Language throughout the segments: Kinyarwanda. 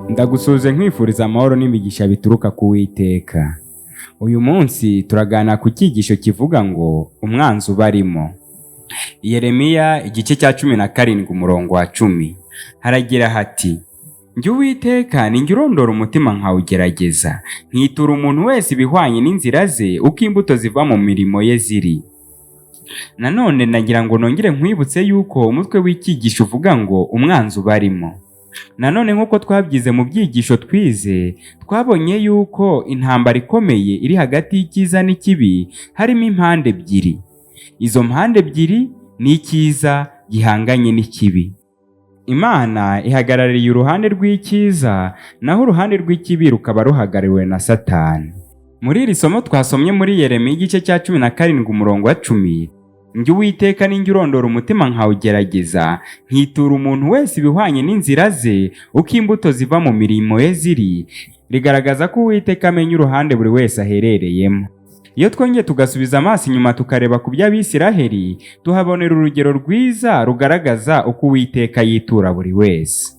Ndagusuze nkwifuriza amahoro n'imigisha bituruka ku Uwiteka. Uyu munsi turagana ku cyigisho kivuga ngo umwanzi ubarimo. Yeremiya igice cya 17 umurongo wa 10 haragira hati: Njye Uwiteka ninjye urondora umutima nkawugerageza, nkitura umuntu wese ibihwanye n'inzira ze uko imbuto ziva mu mirimo ye ziri. Nanone nagira ngo nongere nkwibutse yuko umutwe w'ikigisho uvuga ngo umwanzi ubarimo. Nanone nk'uko twabyize mu byigisho twize, twabonye yuko intambara ikomeye iri hagati y'icyiza n'ikibi harimo impande ebyiri. Izo mpande ebyiri ni icyiza gihanganye n'ikibi. Imana ihagarariye uruhande rw'icyiza, naho uruhande rw'ikibi rukaba ruhagarariwe na Satani. Muri iri somo twasomye muri Yeremiya igice cya 17 umurongo wa 10, Njye Uwiteka ninjye urondora umutima nkawugerageza, nkitura umuntu wese ibihwanye n'inzira ze uko imbuto ziva mu mirimo ye ziri, rigaragaza ko Uwiteka amenya uruhande buri wese aherereyemo. Iyo twongeye tugasubiza amaso inyuma tukareba ku by'Abisiraheli, tuhabonera urugero rwiza rugaragaza uko Uwiteka yitura buri wese.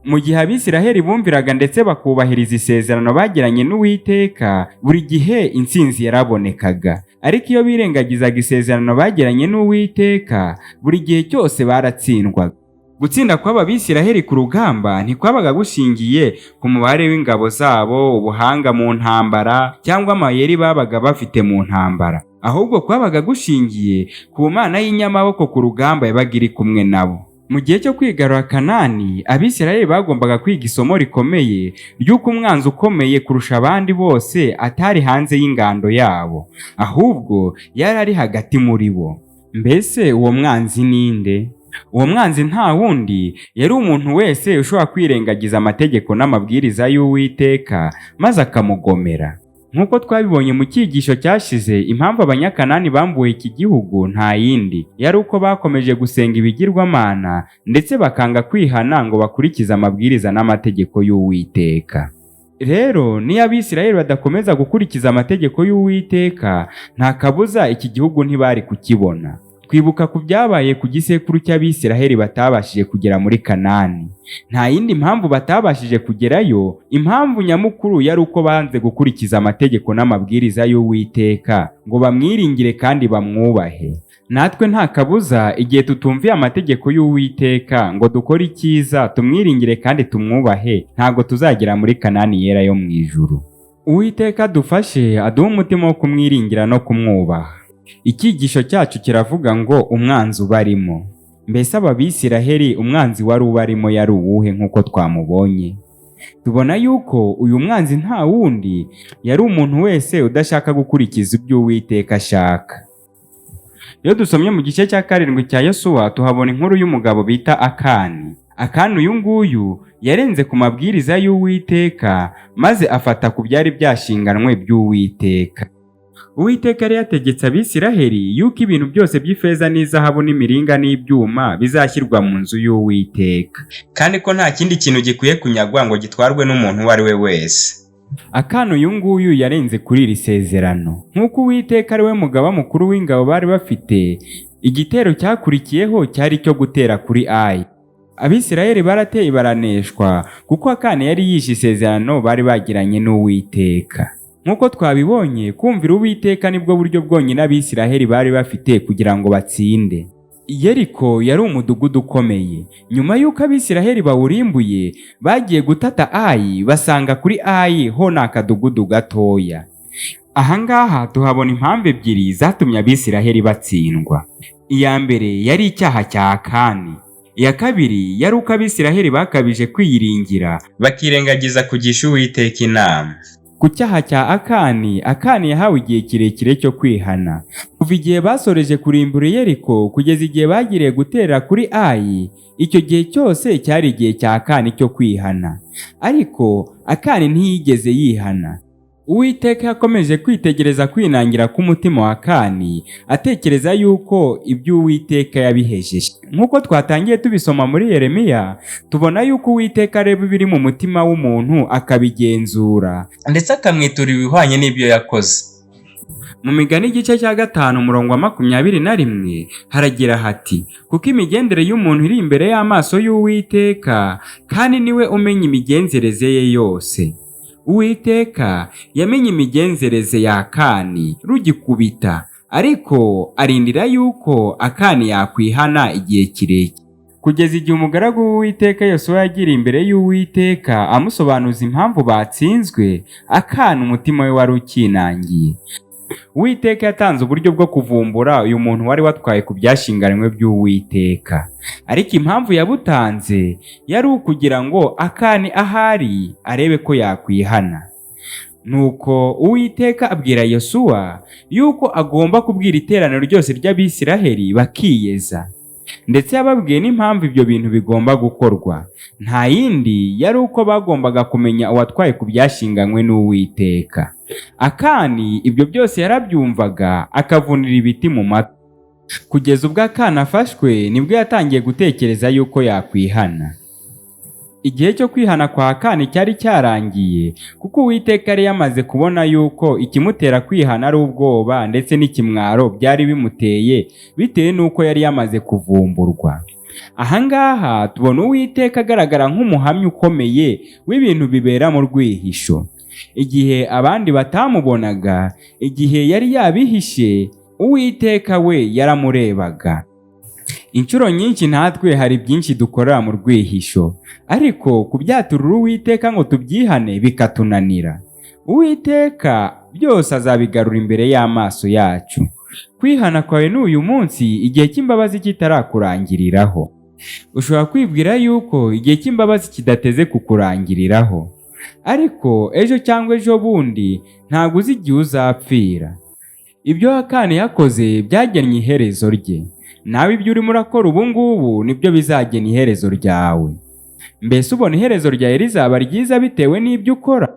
Mu gihe Abisiraheli bumviraga ndetse bakubahiriza isezerano bagiranye n'Uwiteka, buri gihe intsinzi yarabonekaga. Ariko iyo birengagizaga isezerano bagiranye n'Uwiteka, buri gihe cyose baratsindwaga. Gutsinda kw'aba Bisiraheli ku rugamba ntikwabaga gushingiye ku mubare w'ingabo zabo, ubuhanga mu ntambara cyangwa amayeri babaga bafite mu ntambara, ahubwo kwabaga gushingiye ku Mana y'inyamaboko ku rugamba yabaga iri kumwe nabo. Mu gihe cyo kwigarura Kanani, Abisiraheli bagombaga kwiga isomo rikomeye ry'uko umwanzi ukomeye kurusha abandi bose atari hanze y'ingando yabo, ahubwo yari ari hagati muri bo. Mbese uwo mwanzi ninde? Uwo mwanzi nta wundi, yari umuntu wese ushobora kwirengagiza amategeko n'amabwiriza y'Uwiteka maze akamugomera. Nk'uko twabibonye mu cyigisho cyashize, impamvu Abanyakanani bambuwe iki gihugu nta yindi, yari uko bakomeje gusenga ibigirwamana ndetse bakanga kwihana ngo bakurikize amabwiriza n'amategeko y'Uwiteka. Rero niyo Abisiraheli badakomeza gukurikiza amategeko y'Uwiteka, nta kabuza iki gihugu ntibari kukibona. Twibuka ku byabaye ku gisekuru cy'Abisiraheli batabashije kugera muri Kanani. Nta yindi mpamvu batabashije kugerayo, impamvu nyamukuru yari uko banze gukurikiza amategeko n'amabwiriza y'Uwiteka ngo bamwiringire kandi bamwubahe. Natwe nta kabuza igihe tutumviye amategeko y'Uwiteka ngo dukore icyiza, tumwiringire kandi tumwubahe, ntabwo tuzagera muri Kanani yera yo mu ijuru. Uwiteka dufashe aduhe umutima wo kumwiringira no kumwubaha. Icyigisho cyacu kiravuga ngo umwanzi ubarimo. Mbese aba Bisiraheli umwanzi wari ubarimo yari uwuhe nk'uko twamubonye? Tubona yuko uyu mwanzi nta wundi, yari umuntu wese udashaka gukurikiza ibyo Uwiteka ashaka. Iyo dusomye mu gice cya 7 cya Yosuwa, tuhabona inkuru y'umugabo bita Akani. Akani uyu nguyu yarenze ku mabwiriza y'Uwiteka maze afata ku byari byashinganwe by'Uwiteka. Uwiteka yari yategetse Abisiraheli yuko ibintu byose by'ifeza n'izahabu n'imiringa n'ibyuma bizashyirwa mu nzu y'Uwiteka, kandi ko nta kindi kintu gikwiye kunyagwa ngo gitwarwe n'umuntu uwo ari we wese. Akana uyu nguyu yarenze kuri iri sezerano. Nk'uko Uwiteka ari we mugaba mukuru w'ingabo bari bafite, igitero cyakurikiyeho cyari cyo gutera kuri Ayi. Abisiraheli barateye baraneshwa kuko Akana yari yishe isezerano bari bagiranye n'Uwiteka. Nk'uko twabibonye, kumvira Uwiteka nibwo buryo bwonyine Abisiraheli bari bafite kugira ngo batsinde. Yeriko yari umudugudu ukomeye. Nyuma y'uko Abisiraheli bawurimbuye, bagiye gutata Ayi, basanga kuri Ayi ho n'akadugudu gatoya. Ahangaha tuhabona impamvu ebyiri zatumye Abisiraheli batsindwa. Iya mbere yari icyaha cya Akani. Iya kabiri yari uko Abisiraheli bakabije kwiyiringira, bakirengagiza kugisha Uwiteka inama. Ku cyaha cya Akani yahawe igihe kirekire cyo kwihana. Kuva igihe basoreje kurimbura Yeriko kugeza igihe bagiriye gutera kuri Ayi, icyo gihe cyose cyari igihe cya Akani cyo kwihana. Ariko Akani ntiyigeze yihana. Uwiteka yakomeje kwitegereza kwinangira k'umutima wa Akani, atekereza yuko ibyo Uwiteka yabihejeje. Nk'uko twatangiye tubisoma muri Yeremiya, tubona yuko Uwiteka areba ibiri mu mutima w'umuntu akabigenzura, ndetse akamwitura ibihwanye n'ibyo yakoze. Mu Migani igice cya 5 umurongo wa 21 haragira hati, kuko imigendere y'umuntu iri imbere y'amaso y'Uwiteka, kandi niwe umenya imigenzereze ye yose. Uwiteka yamenye imigenzereze ya Akani rugikubita, ariko arindira yuko Akani yakwihana igihe kirekire, kugeza igihe umugaragu w'Uwiteka Yosuwa yagiriye imbere y'Uwiteka amusobanuza impamvu batsinzwe. Akani umutima we wari ukinangiye. Uwiteka yatanze uburyo bwo kuvumbura uyu muntu wari watwaye ku byashinganywe by'Uwiteka, ariko impamvu yabutanze yari ukugira ngo Akani ahari arebe ko yakwihana. Nuko Uwiteka abwira Yosuwa yuko agomba kubwira iteraniro ryose ry'Abisiraheli bakiyeza, ndetse yababwiye n'impamvu ibyo bintu bigomba gukorwa. Nta yindi yari uko bagombaga kumenya uwatwaye ku byashinganywe n'Uwiteka. Akani ibyo byose yarabyumvaga akavunira ibiti mu matwi. Kugeza ubwo Akani afashwe nibwo yatangiye gutekereza yuko yakwihana. Igihe cyo kwihana kwa Akani cyari cyarangiye, kuko Uwiteka yari yamaze kubona yuko ikimutera kwihana ari ubwoba ndetse n'ikimwaro byari bimuteye bitewe n'uko yari yamaze kuvumburwa. Ahangaha tubona Uwiteka agaragara nk'umuhamya ukomeye w'ibintu bibera mu rwihisho. Igihe abandi batamubonaga, igihe yari yabihishe, Uwiteka we yaramurebaga. Inshuro nyinshi natwe hari byinshi dukorera mu rwihisho, ariko kubyaturira Uwiteka ngo tubyihane bikatunanira. Uwiteka byose azabigarura imbere y'amaso yacu. Kwihana kwawe n'uyu munsi igihe cy'imbabazi kitarakurangiriraho. Ushobora kwibwira yuko igihe cy'imbabazi kidateze kukurangiriraho, ariko ejo cyangwa ejo bundi ntabwo uzi igihe uzapfira. Ibyo Akani yakoze byagennye iherezo rye. Nawe ibyo urimo urakora ubu ngubu nibyo bizagena iherezo ryawe. Mbese ubona iherezo ryawe rizaba ryiza bitewe n'ibyo ukora?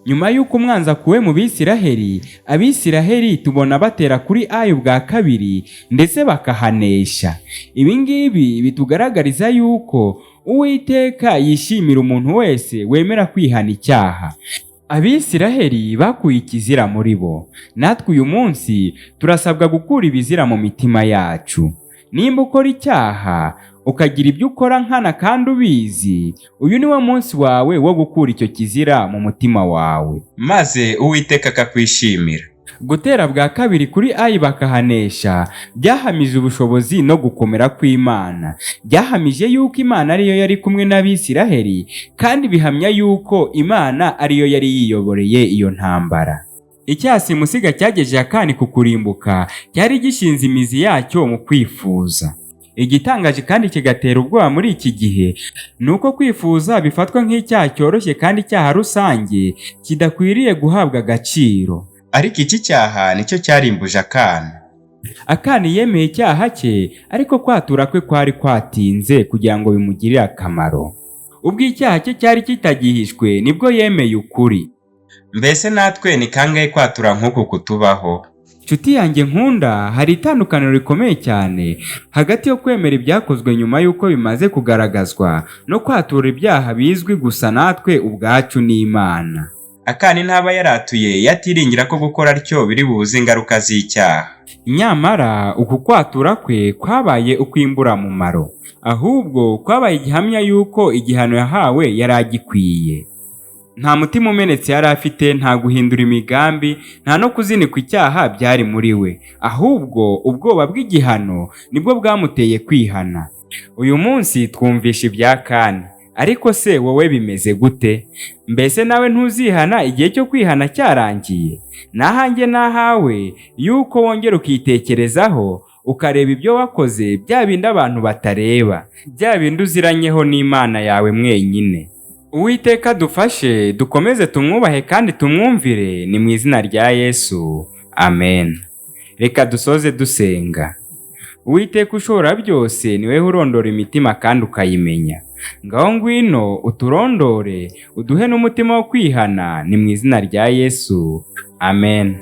Nyuma y'uko umwanzi akuwe mu Bisiraheli, Abisiraheli tubona batera kuri Ayi bwa kabiri ndetse bakahanesha. Ibi ngibi bitugaragariza yuko Uwiteka yishimira umuntu wese wemera kwihana icyaha. Abisiraheli bakuye ikizira muri bo. Natwe uyu munsi turasabwa gukura ibizira mu mitima yacu. Nimba ukora icyaha ukagira ibyo ukora nkana kandi ubizi, uyu ni wo munsi wawe wo gukura icyo kizira mu mutima wawe, maze Uwiteka akakwishimira. Gutera bwa kabiri kuri Ayi bakahanesha byahamije ubushobozi no gukomera kw'Imana. Byahamije yuko Imana ariyo yari kumwe n'Abisiraheli, kandi bihamya yuko Imana ariyo yari yiyoboreye iyo ntambara. Icyaha simusiga cyagejeje Akani ku kurimbuka cyari gishinze imizi yacyo mu kwifuza. Igitangaje kandi kigatera ubwoba muri iki gihe ni uko kwifuza bifatwa nk'icyaha cyoroshye kandi icyaha rusange kidakwiriye guhabwa agaciro. Ariko iki cyaha nicyo cyarimbuje Akani. Akani yemeye icyaha cye, ariko kwatura kwe kwari kwatinze kugira ngo bimugirire akamaro. Ubwo icyaha cye cyari kitagihishwe nibwo yemeye ukuri. Mbese natwe ni kangahe kwatura nk'uku kutubaho? Nshuti yanjye nkunda, hari itandukaniro rikomeye cyane hagati yo kwemera ibyakozwe nyuma y'uko bimaze kugaragazwa no kwatura ibyaha bizwi gusa natwe ubwacu n'Imana. Akani ntaba yaratuye yatiringira ko gukora atyo biri bubuze ingaruka z'icyaha. Nyamara uku kwatura kwe kwabaye ukw'imburamumaro, ahubwo kwabaye igihamya yuko igihano yahawe yari agikwiye. Nta mutima umenetse yari afite, nta guhindura imigambi, nta no kuzinikwa icyaha byari muri we, ahubwo ubwoba bw'igihano nibwo bwamuteye kwihana. Uyu munsi twumvisha ibya Akani, ariko se wowe bimeze gute? Mbese nawe ntuzihana igihe cyo kwihana cyarangiye? Nahanjye nahawe yuko wongera ukitekerezaho ukareba ibyo wakoze, bya bindi abantu batareba, bya bindi uziranyeho n'Imana yawe mwenyine. Uwiteka dufashe dukomeze tumwubahe kandi tumwumvire, ni mu izina rya Yesu, amen. Reka dusoze dusenga. Uwiteka ushobora byose niwe urondora imitima kandi ukayimenya. Ngaho ngwino uturondore, uduhe n'umutima wo kwihana, ni mu izina rya Yesu, amen.